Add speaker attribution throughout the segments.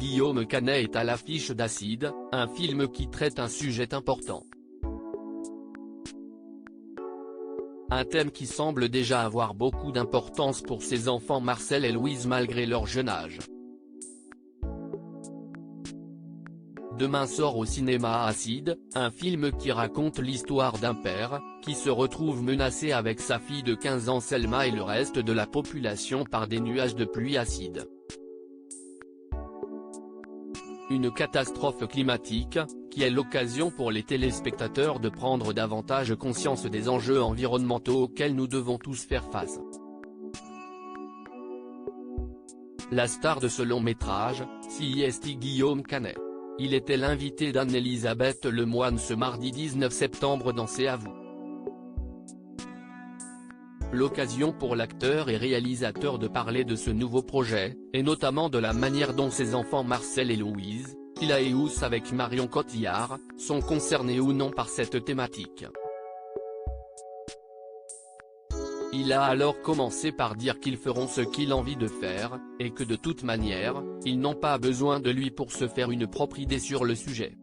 Speaker 1: Guillaume Canet est à l'affiche d'Acide, un film qui traite un sujet important. Un thème qui semble déjà avoir beaucoup d'importance pour ses enfants Marcel et Louise malgré leur jeune âge. Demain sort au cinéma Acide, un film qui raconte l'histoire d'un père, qui se retrouve menacé avec sa fille de 15 ans Selma et le reste de la population par des nuages de pluie acide. Une catastrophe climatique, qui est l'occasion pour les téléspectateurs de prendre davantage conscience des enjeux environnementaux auxquels nous devons tous faire face. La star de ce long métrage, c'est Guillaume Canet. Il était l'invité d'Anne-Elisabeth Lemoine ce mardi 19 septembre dans C'est à vous. L'occasion pour l'acteur et réalisateur de parler de ce nouveau projet, et notamment de la manière dont ses enfants Marcel et Louise, qu'il a et Ous avec Marion Cotillard, sont concernés ou non par cette thématique. Il a alors commencé par dire qu'ils feront ce qu'il a envie de faire, et que de toute manière, ils n'ont pas besoin de lui pour se faire une propre idée sur le sujet.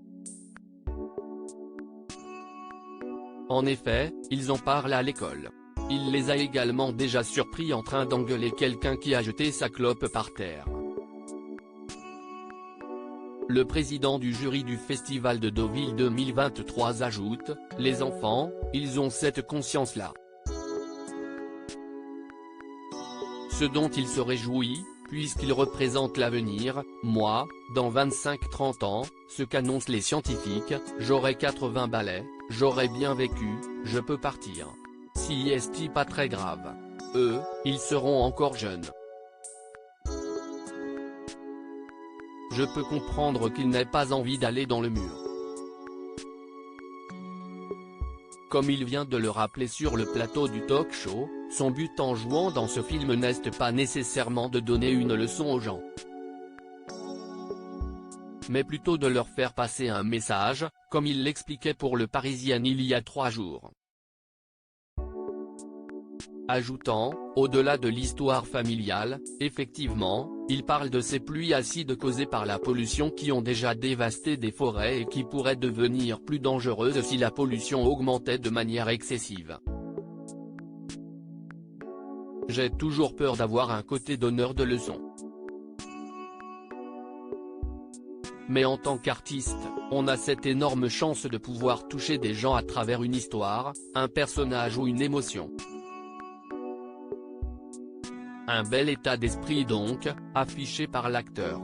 Speaker 1: En effet, ils en parlent à l'école. Il les a également déjà surpris en train d'engueuler quelqu'un qui a jeté sa clope par terre. Le président du jury du Festival de Deauville 2023 ajoute, « Les enfants, ils ont cette conscience-là. Ce dont il se réjouit, puisqu'il représente l'avenir. Moi, dans 25-30 ans, ce qu'annoncent les scientifiques, j'aurai 80 balais, j'aurai bien vécu, je peux partir. Si est pas très grave. Eux, ils seront encore jeunes. Je peux comprendre qu'ils n'aient pas envie d'aller dans le mur. » Comme il vient de le rappeler sur le plateau du talk-show, son but en jouant dans ce film n'est pas nécessairement de donner une leçon aux gens, mais plutôt de leur faire passer un message, comme il l'expliquait pour Le Parisien il y a 3 jours. Ajoutant, au-delà de l'histoire familiale, effectivement, il parle de ces pluies acides causées par la pollution qui ont déjà dévasté des forêts et qui pourraient devenir plus dangereuses si la pollution augmentait de manière excessive. J'ai toujours peur d'avoir un côté donneur de leçons. Mais en tant qu'artiste, on a cette énorme chance de pouvoir toucher des gens à travers une histoire, un personnage ou une émotion. Un bel état d'esprit donc, affiché par l'acteur.